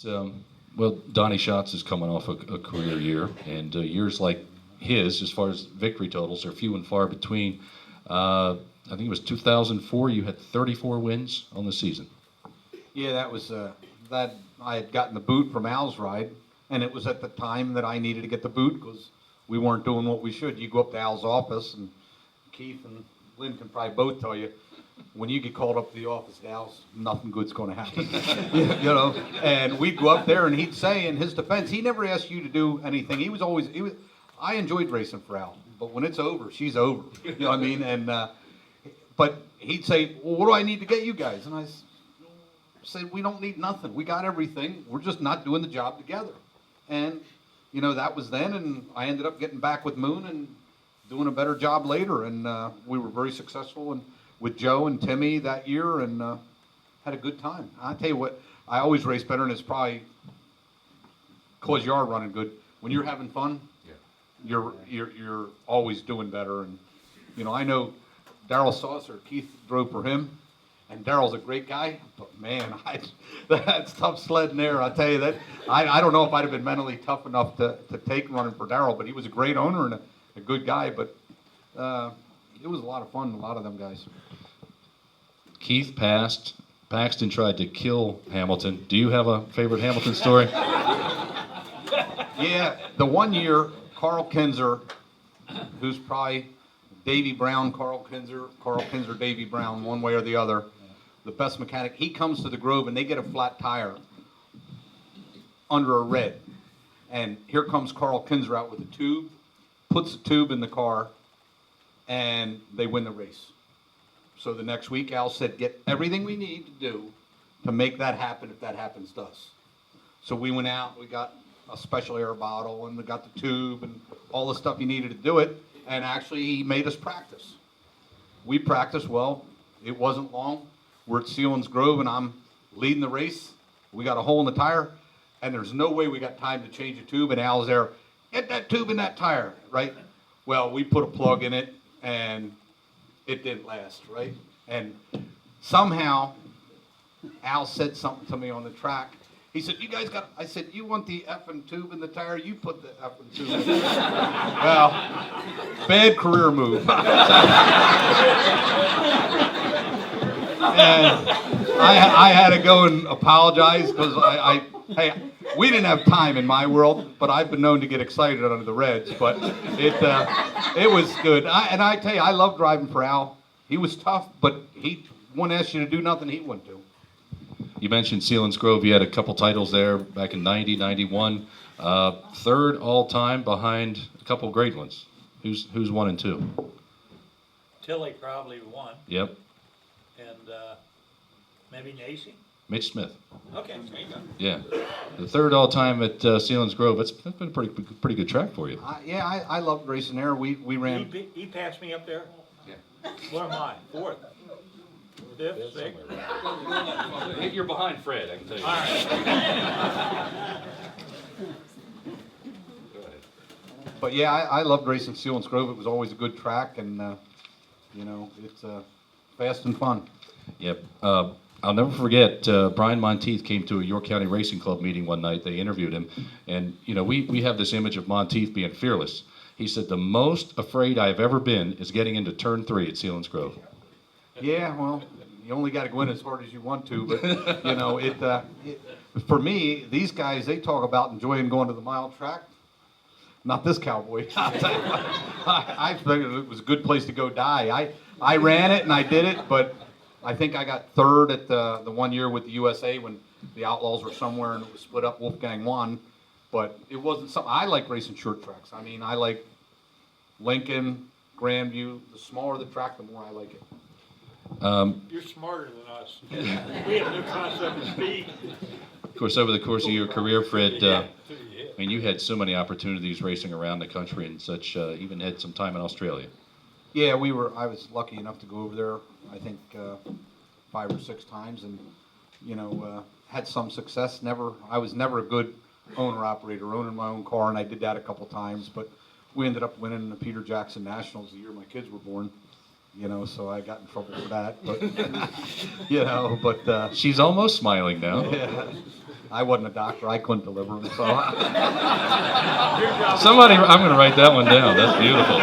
Well, Donnie Schatz is coming off a career year, and years like his, as far as victory totals, are few and far between. I think it was 2004. You had 34 wins on the season. Yeah, that was that I had gotten the boot from Al's ride, and it was at the time that I needed to get the boot because we weren't doing what we should. You go up to Al's office, and Keith and Lynn can probably both tell you, when you get called up to the office at Al's, nothing good's going to happen. you know, and we'd go up there, and he'd say, in his defense, he never asked you to do anything. He was always, I enjoyed racing for Al, but when it's over, she's over. You know what I mean? And but he'd say, well, what do I need to get you guys? And I said, we don't need nothing. We got everything. We're just not doing the job together. And, you know, that was then, and I ended up getting back with Moon and doing a better job later. And we were very successful and with Joe and Timmy that year, and had a good time. I tell you what, I always race better, and it's probably because you are running good. When you're having fun, yeah, you're always doing better. And you know, I know Darrell Saucer, Keith drove for him, and Darrell's a great guy, but man, that's tough sledding there. I tell you that I don't know if I'd have been mentally tough enough to take running for Darrell, but he was a great owner and a good guy. But it was a lot of fun. A lot of them guys. Keith passed. Paxton tried to kill Hamilton. Do you have a favorite Hamilton story? Yeah, the one year, Carl Kinzer, who's probably Davy Brown, Carl Kinzer, Davy Brown, one way or the other, the best mechanic, he comes to the Grove and they get a flat tire under a red. And here comes Carl Kinzer out with a tube, puts the tube in the car, and they win the race. So the next week, Al said, get everything we need to do to make that happen if that happens to us. So we went out, we got a special air bottle, and we got the tube and all the stuff he needed to do it. And actually, he made us practice. We practiced well. It wasn't long. We're at Selinsgrove, and I'm leading the race. We got a hole in the tire, and there's no way we got time to change the tube. And Al's there, get that tube in that tire, right? Well, we put a plug in it, and it didn't last, right? And somehow, Al said something to me on the track. He said, you guys got, I said, you want the effing tube in the tire? You put the effing tube in the tire. Well, bad career move. And I had to go and apologize because hey, we didn't have time in my world, but I've been known to get excited under the Reds. But it was good. And I tell you, I love driving for Al. He was tough, but he wouldn't ask you to do nothing he wouldn't do. You mentioned Selinsgrove. You had a couple titles there back in 90, 91. Third all-time behind a couple great ones. Who's 1 and 2? Tilly probably won. Yep. And maybe Nacy? Mitch Smith. Okay, there you go. Yeah. The third all-time at Selinsgrove. That's been a pretty good track for you. Yeah, I loved racing there. We ran. He passed me up there? Yeah. What am I? Fourth? Fifth? Sixth? You're behind Fred, I can tell you. All right. Go ahead. But yeah, I loved racing Selinsgrove. It was always a good track, and you know, it's fast and fun. Yep. I'll never forget, Brian Monteith came to a York County Racing Club meeting one night. They interviewed him, and you know, we have this image of Monteith being fearless. He said, the most afraid I've ever been is getting into turn 3 at Selinsgrove. Yeah, well, you only got to go in as hard as you want to, but you know, for me, these guys, they talk about enjoying going to the mile track. Not this cowboy. I figured it was a good place to go die. I ran it and I did it, but I think I got third at the 1 year with the USA when the Outlaws were somewhere and it was split up. Wolfgang won, but it wasn't something. I like racing short tracks. I mean, I like Lincoln, Grandview. The smaller the track, the more I like it. You're smarter than us. We have no concept of speed. Of course, over the course of your career, Fred, I mean, you had so many opportunities racing around the country and such. Even had some time in Australia. Yeah, I was lucky enough to go over there, I think, 5 or 6 times, and you know, had some success. I was never a good owner-operator, owning my own car, and I did that a couple times. But we ended up winning the Peter Jackson Nationals the year my kids were born. You know, so I got in trouble for that. But you know, but she's almost smiling now. Yeah. I wasn't a doctor. I couldn't deliver them. So Somebody, I'm going to write that one down. That's beautiful.